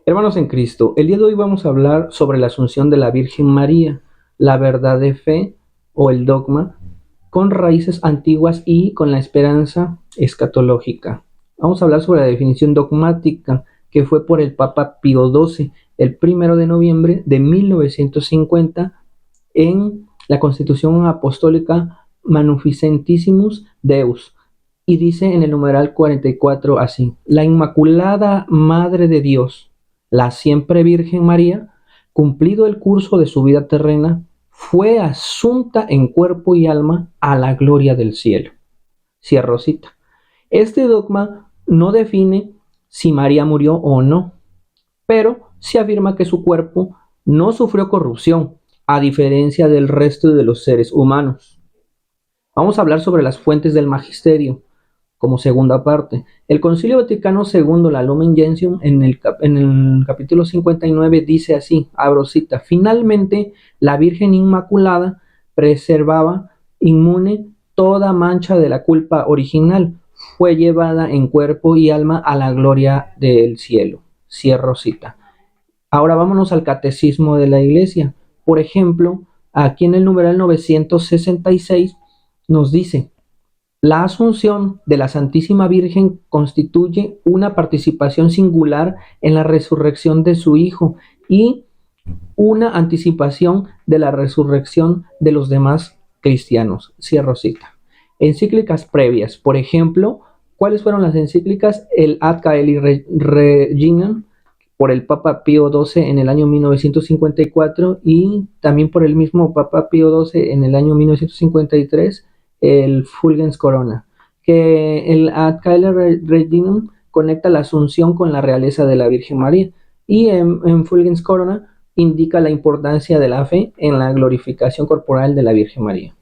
Hermanos en Cristo, el día de hoy vamos a hablar sobre la Asunción de la Virgen María, la verdad de fe o el dogma, con raíces antiguas y con la esperanza escatológica. Vamos a hablar sobre la definición dogmática que fue por el Papa Pío XII el 1 de noviembre de 1950 en la Constitución Apostólica Magnificentissimus Deus, y dice en el numeral 44 así: la Inmaculada Madre de Dios, la siempre Virgen María, cumplido el curso de su vida terrena, fue asunta en cuerpo y alma a la gloria del cielo. Cierro cita. Este dogma no define si María murió o no, pero se afirma que su cuerpo no sufrió corrupción, a diferencia del resto de los seres humanos. Vamos a hablar sobre las fuentes del magisterio como segunda parte. El Concilio Vaticano II, la Lumen Gentium, en el capítulo 59 dice así, abro cita: finalmente la Virgen Inmaculada preservaba inmune toda mancha de la culpa original, fue llevada en cuerpo y alma a la gloria del cielo. Cierro cita. Ahora vámonos al catecismo de la Iglesia. Por ejemplo, aquí en el numeral 966 nos dice: la asunción de la Santísima Virgen constituye una participación singular en la resurrección de su Hijo y una anticipación de la resurrección de los demás cristianos. Cierro cita. Encíclicas previas, por ejemplo, ¿cuáles fueron las encíclicas? El Ad Caeli Reginam por el Papa Pío XII en el año 1954 y también por el mismo Papa Pío XII en el año 1953 el Fulgens Corona, que el Ad Caeli Reginam conecta la asunción con la realeza de la Virgen María, y en Fulgens Corona indica la importancia de la fe en la glorificación corporal de la Virgen María.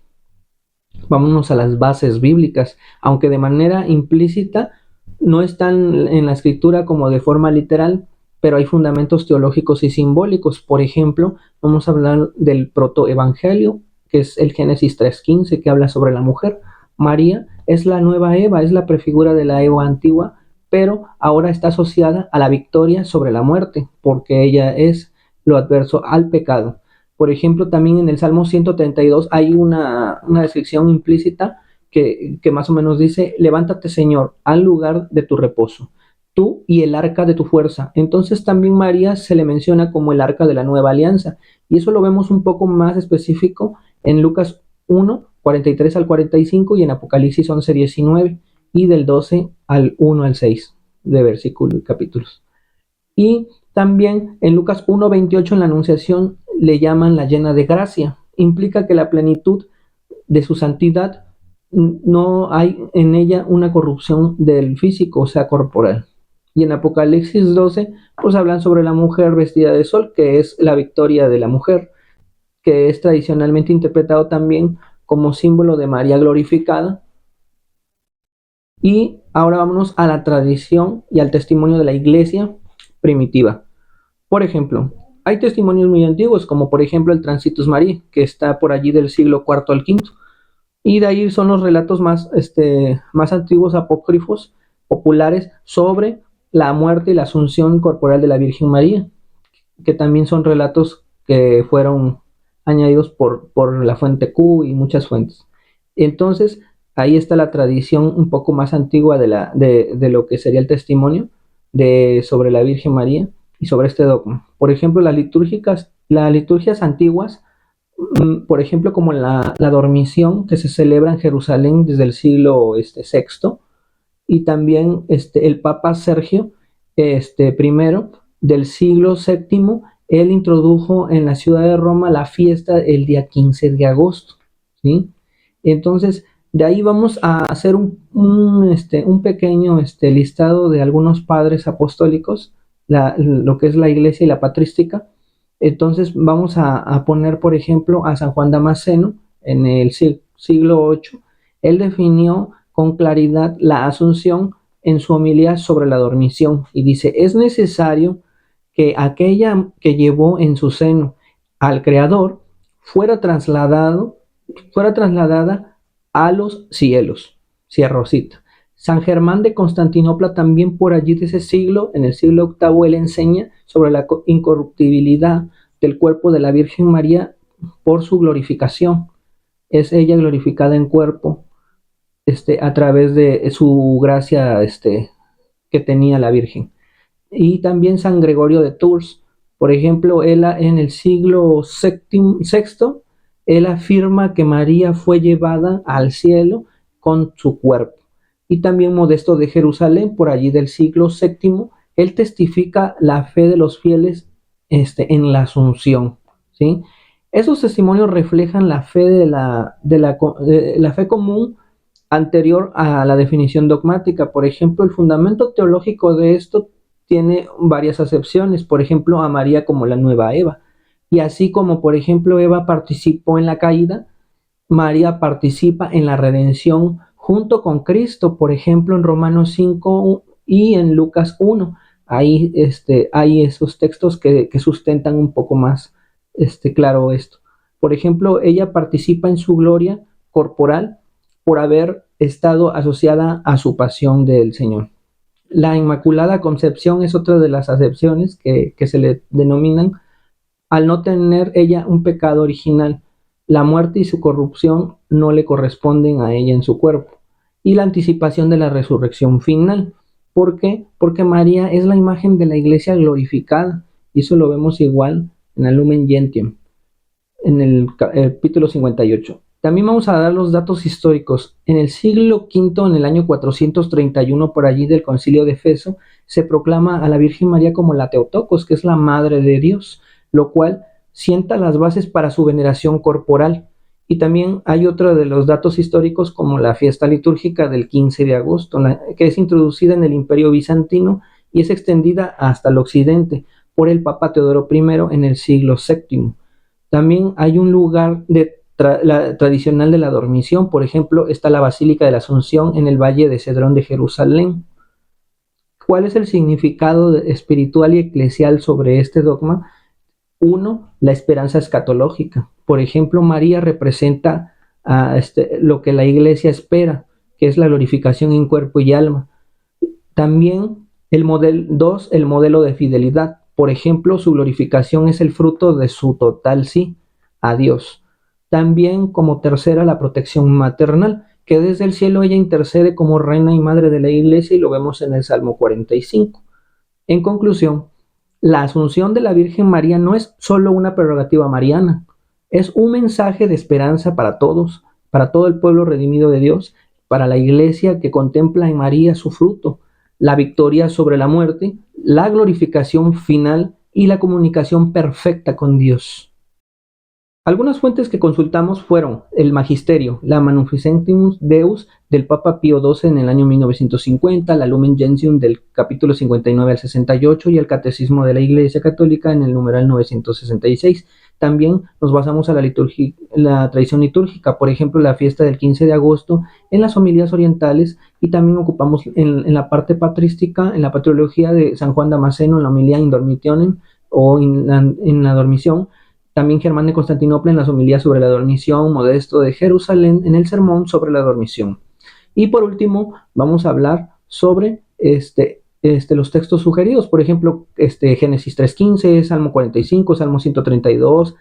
Vámonos a las bases bíblicas, aunque de manera implícita, no están en la escritura como de forma literal, pero hay fundamentos teológicos y simbólicos. Por ejemplo, vamos a hablar del protoevangelio, que es el Génesis 3:15, que habla sobre la mujer. María es la nueva Eva, es la prefigura de la Eva antigua, pero ahora está asociada a la victoria sobre la muerte, porque ella es lo adverso al pecado. Por ejemplo, también en el Salmo 132 hay una descripción implícita que más o menos dice: levántate, Señor, al lugar de tu reposo, tú y el arca de tu fuerza. Entonces también María se le menciona como el arca de la nueva alianza, y eso lo vemos un poco más específico en Lucas 1, 43 al 45, y en Apocalipsis 11, 19, y del 12 al 1 al 6 de versículos y capítulos. Y también en Lucas 1:28 en la Anunciación le llaman la llena de gracia. Implica que la plenitud de su santidad, no hay en ella una corrupción del físico, o sea, corporal. Y en Apocalipsis 12, pues hablan sobre la mujer vestida de sol, que es la victoria de la mujer, que es tradicionalmente interpretado también como símbolo de María glorificada. Y ahora vámonos a la tradición y al testimonio de la iglesia primitiva. Por ejemplo, hay testimonios muy antiguos, como por ejemplo el Transitus María, que está por allí del siglo IV al V, y de ahí son los relatos más antiguos, apócrifos, populares, sobre la muerte y la asunción corporal de la Virgen María, que también son relatos que fueron añadidos por la fuente Q y muchas fuentes. Entonces, ahí está la tradición un poco más antigua de lo que sería el testimonio sobre la Virgen María y sobre este dogma. Por ejemplo, las liturgias antiguas, por ejemplo, como la dormición que se celebra en Jerusalén desde el siglo VI, y también el Papa Sergio I del siglo VII, él introdujo en la ciudad de Roma la fiesta el día 15 de agosto, ¿sí? Entonces, de ahí vamos a hacer un pequeño listado de algunos padres apostólicos, lo que es la iglesia y la patrística. Entonces, vamos a poner, por ejemplo, a San Juan Damasceno en el siglo VIII. Él definió con claridad la asunción en su homilía sobre la dormición y dice: es necesario que aquella que llevó en su seno al Creador fuera trasladada a los cielos. Cierro cita. San Germán de Constantinopla también por allí de ese siglo, en el siglo octavo, él enseña sobre la incorruptibilidad del cuerpo de la Virgen María por su glorificación. Es ella glorificada en cuerpo, a través de su gracia, que tenía la Virgen. Y también San Gregorio de Tours, por ejemplo, él en el siglo sexto, él afirma que María fue llevada al cielo con su cuerpo. Y también Modesto de Jerusalén, por allí del siglo séptimo, él testifica la fe de los fieles, en la Asunción, ¿sí? Esos testimonios reflejan la fe de la fe común anterior a la definición dogmática. Por ejemplo, el fundamento teológico de esto tiene varias acepciones, por ejemplo, a María como la nueva Eva. Y así como, por ejemplo, Eva participó en la caída, María participa en la redención junto con Cristo, por ejemplo, en Romanos 5 y en Lucas 1. Ahí hay esos textos que sustentan un poco más claro esto. Por ejemplo, ella participa en su gloria corporal por haber estado asociada a su pasión del Señor. La Inmaculada Concepción es otra de las acepciones que se le denominan, al no tener ella un pecado original. La muerte y su corrupción no le corresponden a ella en su cuerpo. Y la anticipación de la resurrección final. ¿Por qué? Porque María es la imagen de la iglesia glorificada. Y eso lo vemos igual en el Lumen Gentium, en el capítulo 58. También vamos a dar los datos históricos. En el siglo V, en el año 431, por allí del Concilio de Efeso, se proclama a la Virgen María como la Teotocos, que es la Madre de Dios, lo cual sienta las bases para su veneración corporal. Y también hay otro de los datos históricos, como la fiesta litúrgica del 15 de agosto, que es introducida en el Imperio Bizantino y es extendida hasta el occidente por el Papa Teodoro I en el siglo VII. También hay un lugar tradicional de la dormición. Por ejemplo, está la Basílica de la Asunción en el Valle de Cedrón de Jerusalén. ¿Cuál es el significado espiritual y eclesial sobre este dogma? Uno, la esperanza escatológica. Por ejemplo, María representa lo que la Iglesia espera, que es la glorificación en cuerpo y alma. También el modelo de fidelidad. Por ejemplo, su glorificación es el fruto de su total sí a Dios. También, como tercera, la protección maternal, que desde el cielo ella intercede como reina y madre de la Iglesia, y lo vemos en el Salmo 45. En conclusión, la asunción de la Virgen María no es solo una prerrogativa mariana, es un mensaje de esperanza para todos, para todo el pueblo redimido de Dios, para la Iglesia que contempla en María su fruto, la victoria sobre la muerte, la glorificación final y la comunicación perfecta con Dios. Algunas fuentes que consultamos fueron el Magisterio, la Magnificentum Deus del Papa Pío XII en el año 1950, la Lumen Gentium del capítulo 59 al 68 y el Catecismo de la Iglesia Católica en el numeral 966. También nos basamos a la tradición litúrgica, por ejemplo, la fiesta del 15 de agosto en las homilías orientales, y también ocupamos en la parte patrística, en la patriología de San Juan Damasceno, en la homilía in dormitionem o en la dormición. También Germán de Constantinopla en las homilías sobre la dormición, Modesto de Jerusalén en el sermón sobre la dormición. Y por último, vamos a hablar sobre los textos sugeridos, por ejemplo, Génesis 3:15, Salmo 45, Salmo 132,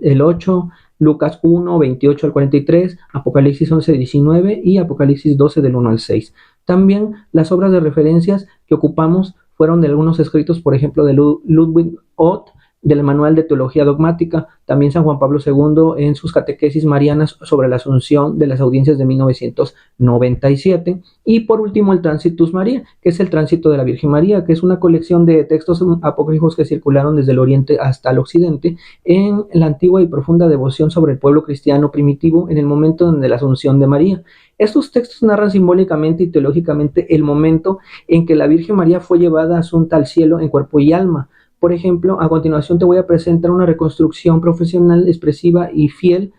el 8, Lucas 1, 28 al 43, Apocalipsis 11, 19 y Apocalipsis 12 del 1 al 6. También las obras de referencias que ocupamos fueron de algunos escritos, por ejemplo, de Ludwig Ott, del Manual de Teología Dogmática, también San Juan Pablo II en sus catequesis marianas sobre la Asunción de las Audiencias de 1997, y por último el Transitus María, que es el tránsito de la Virgen María, que es una colección de textos apócrifos que circularon desde el Oriente hasta el Occidente en la antigua y profunda devoción sobre el pueblo cristiano primitivo en el momento de la Asunción de María. Estos textos narran simbólicamente y teológicamente el momento en que la Virgen María fue llevada asunta al cielo en cuerpo y alma. Por ejemplo, a continuación te voy a presentar una reconstrucción profesional, expresiva y fiel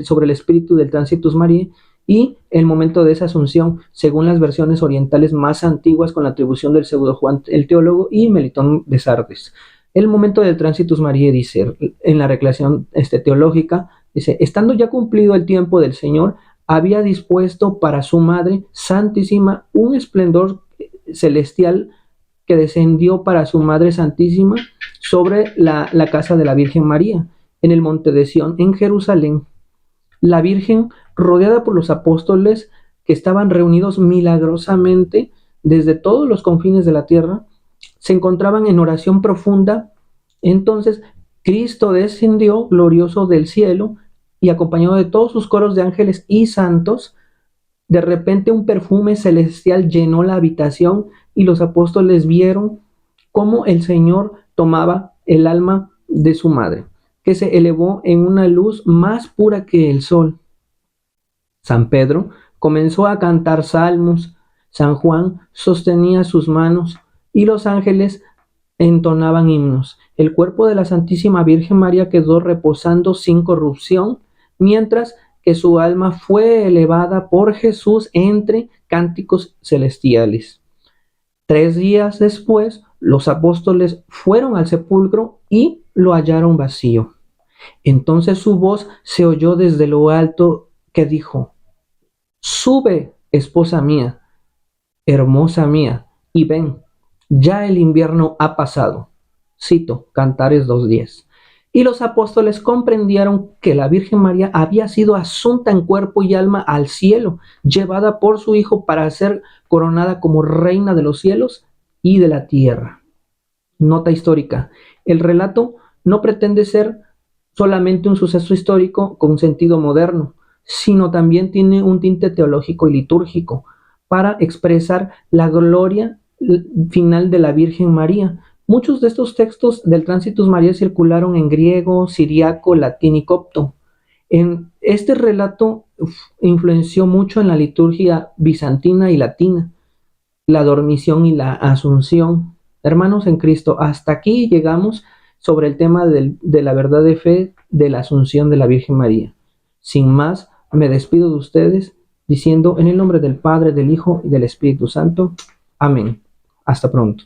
sobre el espíritu del Transitus Mariae y el momento de esa asunción, según las versiones orientales más antiguas, con la atribución del pseudo Juan el teólogo y Melitón de Sardes. El momento del Transitus Mariae dice, en la recreación teológica, dice: estando ya cumplido el tiempo del Señor, había dispuesto para su Madre Santísima un esplendor celestial que descendió para su Madre Santísima sobre la casa de la Virgen María, en el monte de Sión, en Jerusalén. La Virgen, rodeada por los apóstoles que estaban reunidos milagrosamente desde todos los confines de la tierra, se encontraban en oración profunda. Entonces Cristo descendió glorioso del cielo y acompañado de todos sus coros de ángeles y santos. De repente un perfume celestial llenó la habitación y los apóstoles vieron cómo el Señor tomaba el alma de su madre, que se elevó en una luz más pura que el sol. San Pedro comenzó a cantar salmos, San Juan sostenía sus manos y los ángeles entonaban himnos. El cuerpo de la Santísima Virgen María quedó reposando sin corrupción, mientras que su alma fue elevada por Jesús entre cánticos celestiales. 3 días después, los apóstoles fueron al sepulcro y lo hallaron vacío. Entonces su voz se oyó desde lo alto que dijo: Sube, esposa mía, hermosa mía, y ven, ya el invierno ha pasado. Cito, Cantares 2:10. Y los apóstoles comprendieron que la Virgen María había sido asunta en cuerpo y alma al cielo, llevada por su Hijo para ser coronada como reina de los cielos y de la tierra. Nota histórica: el relato no pretende ser solamente un suceso histórico con sentido moderno, sino también tiene un tinte teológico y litúrgico para expresar la gloria final de la Virgen María. Muchos de estos textos del Transitus María circularon en griego, siriaco, latín y copto. En este relato influenció mucho en la liturgia bizantina y latina, la dormición y la asunción. Hermanos en Cristo, hasta aquí llegamos sobre el tema de la verdad de fe de la asunción de la Virgen María. Sin más, me despido de ustedes diciendo en el nombre del Padre, del Hijo y del Espíritu Santo. Amén. Hasta pronto.